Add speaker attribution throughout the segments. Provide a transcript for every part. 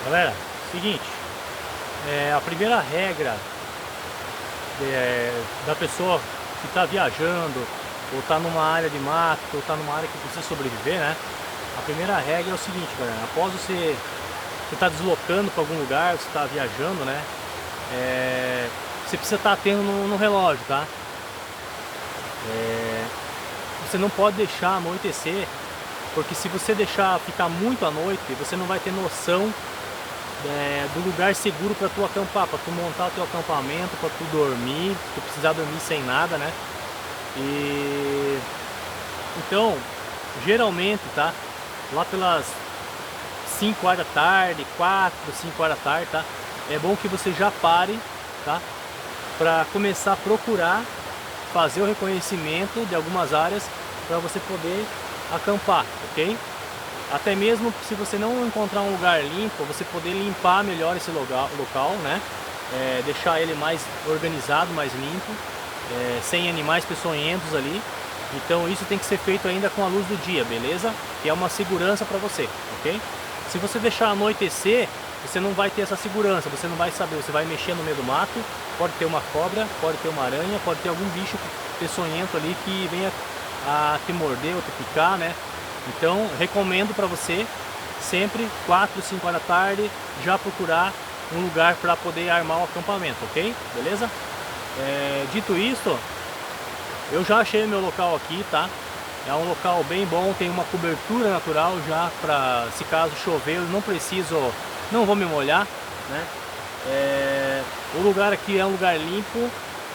Speaker 1: Galera, seguinte, a primeira regra da pessoa que está viajando, ou está numa área de mato, ou está numa área que precisa sobreviver, né? A primeira regra é o seguinte, galera, após você está deslocando para algum lugar, você está viajando, né? Você precisa estar atento no relógio, tá? Você não pode deixar anoitecer, porque se você deixar ficar muito à noite, você não vai ter noção do lugar seguro para tu acampar, para tu montar o teu acampamento, para tu dormir, se tu precisar dormir sem nada, né? E então, geralmente, tá? Lá pelas 5 horas da tarde, 4, 5 horas da tarde, tá? É bom que você já pare, tá? Para começar a procurar fazer o reconhecimento de algumas áreas para você poder acampar, ok? Até mesmo se você não encontrar um lugar limpo, você poder limpar melhor esse local, né? Deixar ele mais organizado, mais limpo, sem animais peçonhentos ali. Então isso tem que ser feito ainda com a luz do dia, beleza? Que é uma segurança para você, ok? Se você deixar anoitecer, você não vai ter essa segurança, você não vai saber, você vai mexer no meio do mato, pode ter uma cobra, pode ter uma aranha, pode ter algum bicho peçonhento ali que venha a te morder ou te picar, né? Então, recomendo para você sempre 4, 5 horas da tarde já procurar um lugar para poder armar o acampamento, ok? Beleza? Dito isso, eu já achei meu local aqui, tá? É um local bem bom, tem uma cobertura natural já para se caso chover, eu não vou me molhar, né? O lugar aqui é um lugar limpo,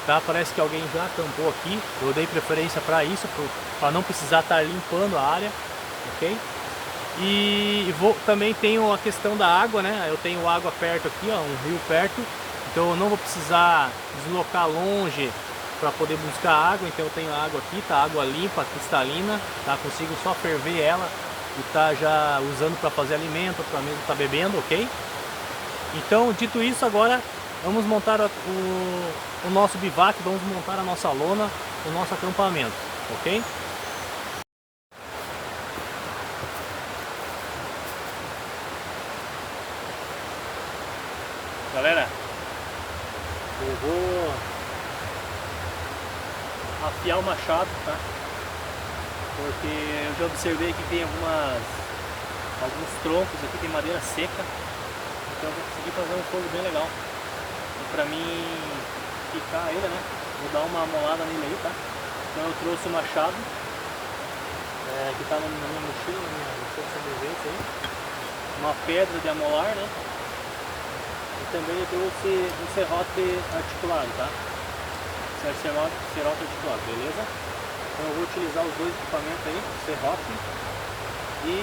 Speaker 1: tá? Parece que alguém já acampou aqui. Eu dei preferência para isso, para não precisar estar limpando a área, ok? E também tenho a questão da água, né? Eu tenho água perto aqui, ó, um rio perto, então eu não vou precisar deslocar longe para poder buscar água. Então eu tenho água aqui, tá? Água limpa, cristalina, tá? Consigo só ferver ela e tá já usando para fazer alimento, para mesmo tá bebendo, ok? Então, dito isso, agora vamos montar o nosso bivac, vamos montar a nossa lona, o nosso acampamento, ok? Galera, eu vou afiar o machado, tá? Porque eu já observei que tem alguns troncos aqui, tem madeira seca, então eu vou conseguir fazer um fogo bem legal. E pra mim picar ele, né? Vou dar uma amolada nele aí, tá? Então eu trouxe o machado, que tá na minha mochila, na minha sobrevivência aí. Uma pedra de amolar, né? E também eu trouxe um serrote articulado, tá? Serrote articulado, beleza? Então eu vou utilizar os dois equipamentos aí, o serrote e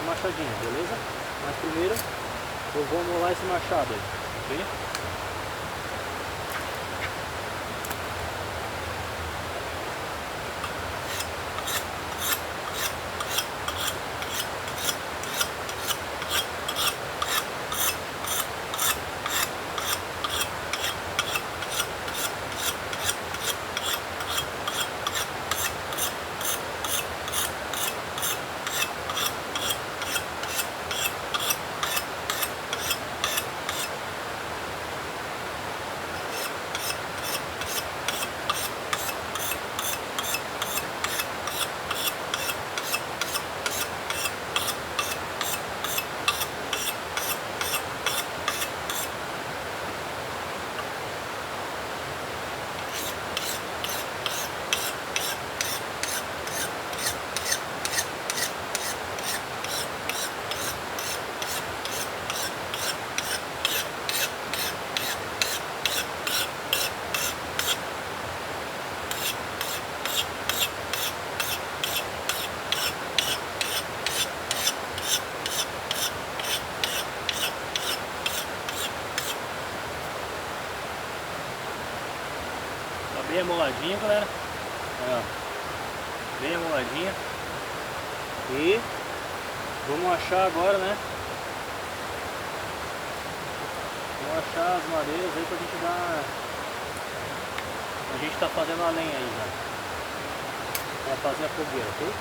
Speaker 1: o machadinho, beleza? Mas primeiro eu vou amolar esse machado aí, ok? Bem amoladinha, galera. Ó, bem amoladinha. E vamos achar agora, né? Vamos achar as madeiras aí pra gente dar. A gente tá fazendo a lenha aí já. Pra fazer a fogueira, ok?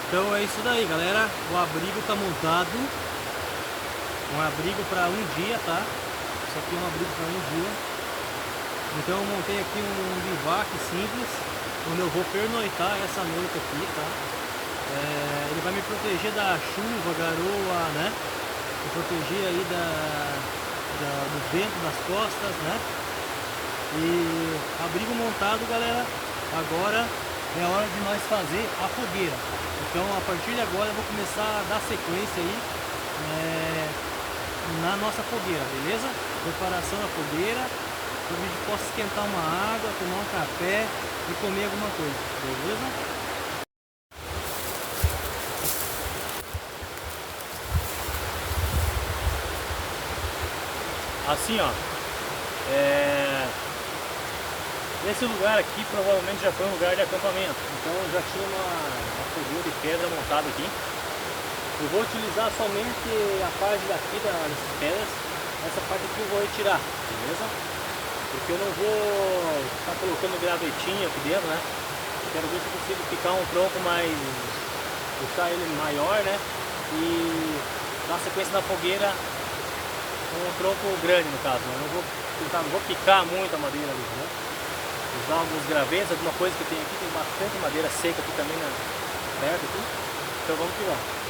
Speaker 2: Então é isso daí, galera. O abrigo tá montado. Um abrigo para um dia, tá? Isso aqui é um abrigo para um dia. Então eu montei aqui um bivac simples, onde eu vou pernoitar essa noite aqui, tá? Ele vai me proteger da chuva, garoa, né? Me proteger aí do vento das costas, né? E abrigo montado, galera. Agora é hora de nós fazer a fogueira. Então a partir de agora eu vou começar a dar sequência aí na nossa fogueira, beleza? Preparação da fogueira, para a gente possa esquentar uma água, tomar um café e comer alguma coisa, beleza?
Speaker 1: Assim, ó, esse lugar aqui provavelmente já foi um lugar de acampamento, então já tinha uma fogueira de pedra montada aqui. Eu vou utilizar somente a parte daqui das pedras, essa parte aqui eu vou retirar, beleza? Porque eu não vou estar colocando gravetinho aqui dentro, né? Eu quero ver se eu consigo picar um tronco mais, deixar ele maior, né? E dar sequência na fogueira com um tronco grande, no caso, né? Não vou picar muito a madeira ali, né? Usar alguns gravetos, alguma coisa que tem aqui, tem bastante madeira seca aqui também perto aqui. Então vamos que vamos.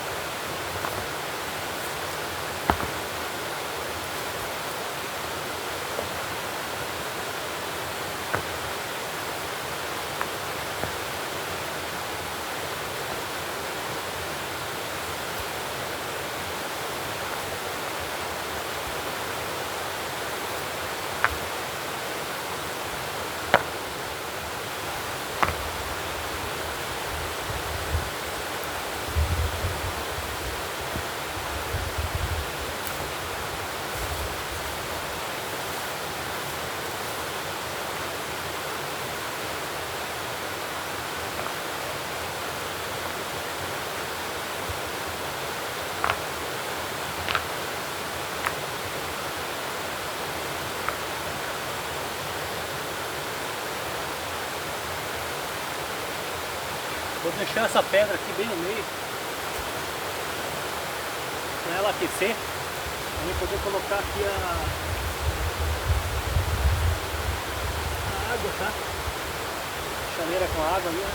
Speaker 1: Vou deixar essa pedra aqui bem no meio, para ela aquecer, para eu poder colocar aqui a água, tá? Chaleira com água ali, né?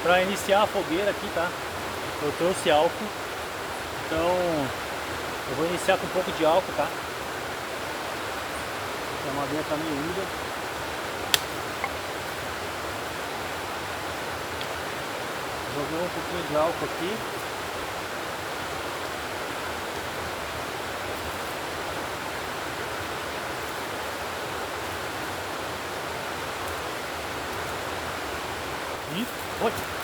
Speaker 1: Para iniciar a fogueira aqui, tá? Eu trouxe álcool. Então eu vou iniciar com um pouco de álcool, tá? A madeira tá meio úmida. Joguei um pouquinho de álcool aqui. E foi!